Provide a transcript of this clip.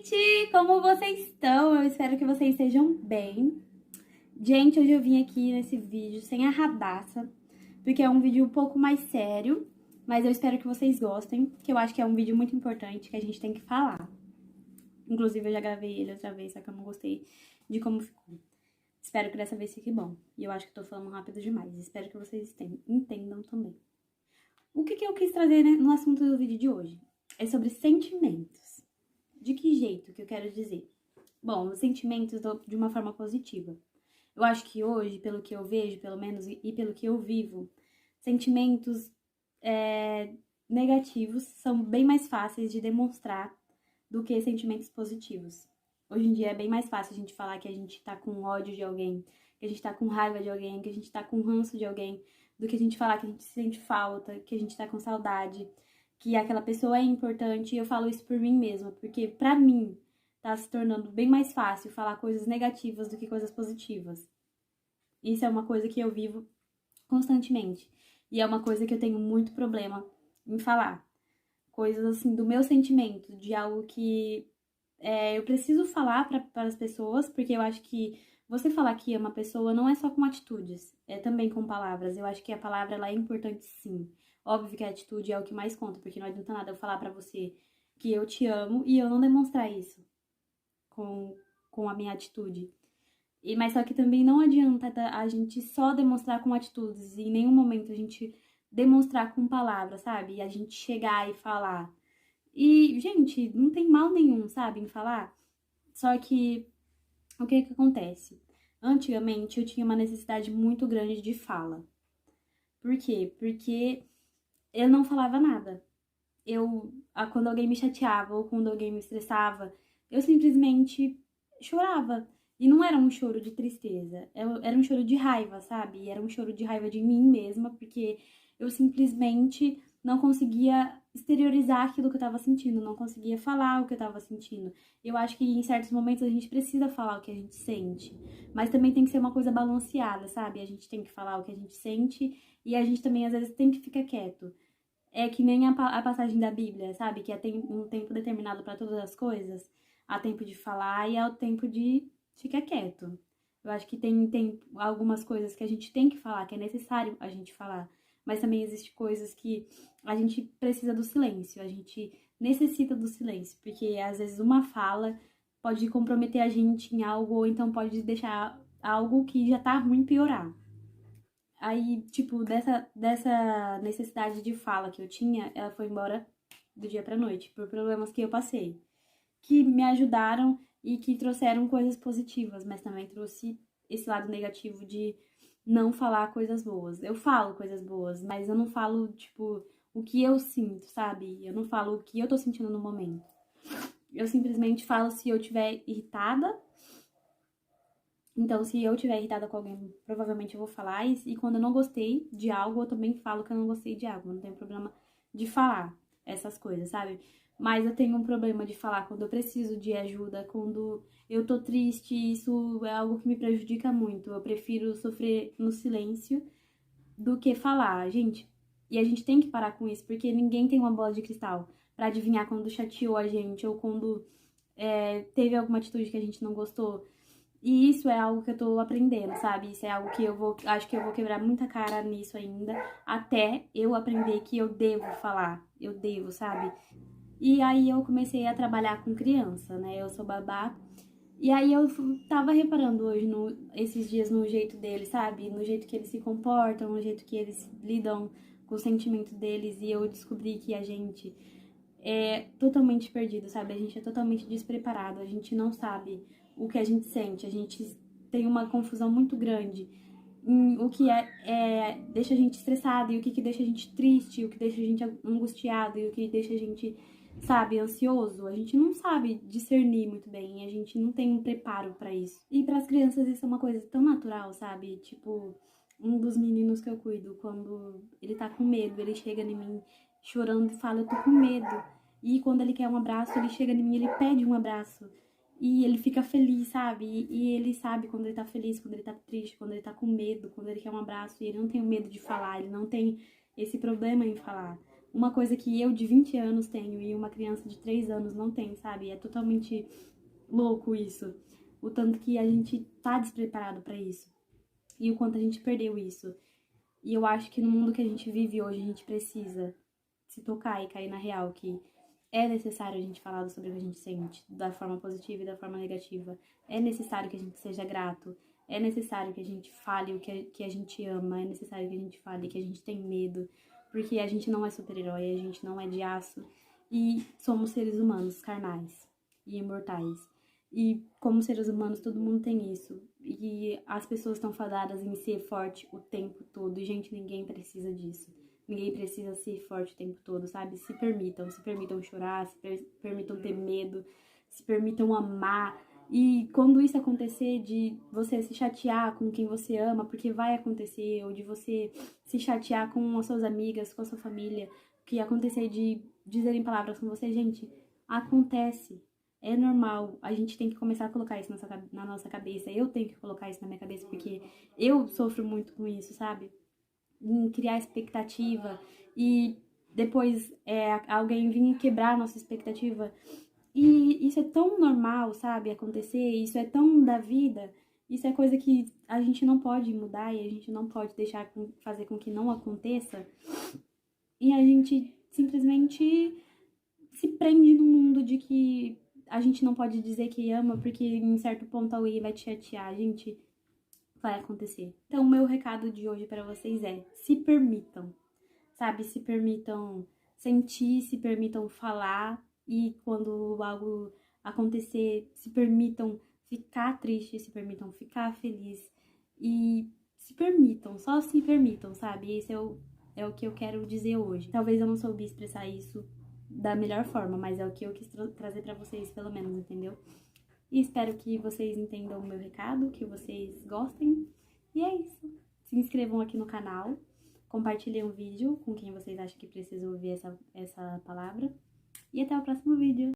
gente! Como vocês estão? Eu espero que vocês estejam bem. Gente, hoje eu vim aqui nesse vídeo sem a radaça, porque é um vídeo um pouco mais sério, mas eu espero que vocês gostem, que eu acho que é um vídeo muito importante que a gente tem que falar. Inclusive, eu já gravei ele outra vez, só que eu não gostei de como ficou. Espero que dessa vez fique bom. E eu acho que eu tô falando rápido demais. Espero que vocês entendam também. O que eu quis trazer, né, no assunto do vídeo de hoje? É sobre sentimentos. De que jeito que eu quero dizer? Bom, os sentimentos de uma forma positiva. Eu acho que hoje, pelo que eu vejo, pelo menos, e pelo que eu vivo, sentimentos negativos são bem mais fáceis de demonstrar do que sentimentos positivos. Hoje em dia é bem mais fácil a gente falar que a gente tá com ódio de alguém, que a gente tá com raiva de alguém, que a gente tá com ranço de alguém, do que a gente falar que a gente sente falta, que a gente tá com saudade, que aquela pessoa é importante. E eu falo isso por mim mesma, porque pra mim tá se tornando bem mais fácil falar coisas negativas do que coisas positivas. Isso é uma coisa que eu vivo constantemente. E é uma coisa que eu tenho muito problema em falar. Coisas assim do meu sentimento, de algo que eu preciso falar para as pessoas, porque eu acho que você falar que ama a pessoa não é só com atitudes, é também com palavras. Eu acho que a palavra ela é importante sim. Óbvio que a atitude é o que mais conta, porque não adianta nada eu falar pra você que eu te amo e eu não demonstrar isso com a minha atitude. Mas só que também não adianta a gente só demonstrar com atitudes e em nenhum momento a gente demonstrar com palavras, sabe? E a gente chegar e falar. E, gente, não tem mal nenhum, sabe, em falar. Só que o que acontece? Antigamente eu tinha uma necessidade muito grande de fala. Por quê? Porque eu não falava nada. Quando alguém me chateava ou quando alguém me estressava, eu simplesmente chorava. E não era um choro de tristeza, era um choro de raiva, sabe? E era um choro de raiva de mim mesma, porque eu simplesmente não conseguia exteriorizar aquilo que eu tava sentindo, não conseguia falar o que eu tava sentindo. Eu acho que em certos momentos a gente precisa falar o que a gente sente, mas também tem que ser uma coisa balanceada, sabe? A gente tem que falar o que a gente sente e a gente também às vezes tem que ficar quieto. É que nem a passagem da Bíblia, sabe? Que tem um tempo determinado para todas as coisas. Há tempo de falar e há o tempo de ficar quieto. Eu acho que tem algumas coisas que a gente tem que falar, que é necessário a gente falar. Mas também existem coisas que a gente precisa do silêncio, a gente necessita do silêncio. Porque às vezes uma fala pode comprometer a gente em algo, ou então pode deixar algo que já tá ruim piorar. Aí, tipo, dessa necessidade de fala que eu tinha, ela foi embora do dia pra noite, por problemas que eu passei, que me ajudaram e que trouxeram coisas positivas, mas também trouxe esse lado negativo de não falar coisas boas. Eu falo coisas boas, mas eu não falo, tipo, o que eu sinto, sabe? Eu não falo o que eu tô sentindo no momento. Eu simplesmente falo se eu estiver irritada. Então, se eu estiver irritada com alguém, provavelmente eu vou falar. E quando eu não gostei de algo, eu também falo que eu não gostei de algo. Não tenho problema de falar essas coisas, sabe? Mas eu tenho um problema de falar quando eu preciso de ajuda, quando eu tô triste. Isso é algo que me prejudica muito. Eu prefiro sofrer no silêncio do que falar, gente. E a gente tem que parar com isso, porque ninguém tem uma bola de cristal pra adivinhar quando chateou a gente ou quando teve alguma atitude que a gente não gostou. E isso é algo que eu tô aprendendo, sabe? Isso é algo que acho que eu vou quebrar muita cara nisso ainda, até eu aprender que eu devo falar, eu devo, sabe? E aí eu comecei a trabalhar com criança, né? Eu sou babá. E aí eu tava reparando hoje, esses dias, no jeito deles, sabe? No jeito que eles se comportam, no jeito que eles lidam com o sentimento deles. E eu descobri que a gente é totalmente perdido, sabe? A gente é totalmente despreparado, a gente não sabe o que a gente sente, a gente tem uma confusão muito grande em o que deixa a gente estressado e o que deixa a gente triste, o que deixa a gente angustiado e o que deixa a gente, sabe, ansioso. A gente não sabe discernir muito bem, a gente não tem um preparo pra isso. E para as crianças isso é uma coisa tão natural, sabe? Tipo, um dos meninos que eu cuido, quando ele tá com medo, ele chega em mim chorando e fala, eu tô com medo. E quando ele quer um abraço, ele chega em mim, ele pede um abraço. E ele fica feliz, sabe? E ele sabe quando ele tá feliz, quando ele tá triste, quando ele tá com medo, quando ele quer um abraço. E ele não tem o medo de falar, ele não tem esse problema em falar. uma coisa que eu de 20 anos tenho e uma criança de 3 anos não tem, sabe? É totalmente louco isso. O tanto que a gente tá despreparado pra isso. E o quanto a gente perdeu isso. E eu acho que no mundo que a gente vive hoje, a gente precisa se tocar e cair na real, que é necessário a gente falar sobre o que a gente sente, da forma positiva e da forma negativa. É necessário que a gente seja grato. É necessário que a gente fale o que a gente ama. É necessário que a gente fale que a gente tem medo. Porque a gente não é super-herói, a gente não é de aço. E somos seres humanos, carnais e imortais. E como seres humanos, todo mundo tem isso. E as pessoas estão fadadas em ser forte o tempo todo. E, gente, ninguém precisa disso. Ninguém precisa ser forte o tempo todo, sabe? Se permitam chorar, permitam ter medo, se permitam amar. E quando isso acontecer, de você se chatear com quem você ama, porque vai acontecer, ou de você se chatear com as suas amigas, com a sua família, que acontecer de dizerem palavras com você, gente, acontece. É normal, a gente tem que começar a colocar isso na nossa cabeça. Eu tenho que colocar isso na minha cabeça, porque eu sofro muito com isso, sabe? Em criar expectativa e depois alguém vir quebrar a nossa expectativa. E isso é tão normal, sabe? Acontecer, isso é tão da vida. Isso é coisa que a gente não pode mudar e a gente não pode deixar fazer com que não aconteça. E a gente simplesmente se prende no mundo de que a gente não pode dizer que ama, porque em certo ponto alguém vai te chatear. Gente, vai acontecer. Então, o meu recado de hoje para vocês é: se permitam, sabe? Se permitam sentir, se permitam falar e quando algo acontecer, se permitam ficar triste, se permitam ficar feliz e se permitam, só se permitam, sabe? Esse é o que eu quero dizer hoje. Talvez eu não soube expressar isso da melhor forma, mas é o que eu quis trazer pra vocês, pelo menos, entendeu? E espero que vocês entendam o meu recado, que vocês gostem. E é isso. Se inscrevam aqui no canal, compartilhem o vídeo com quem vocês acham que precisa ouvir essa palavra. E até o próximo vídeo.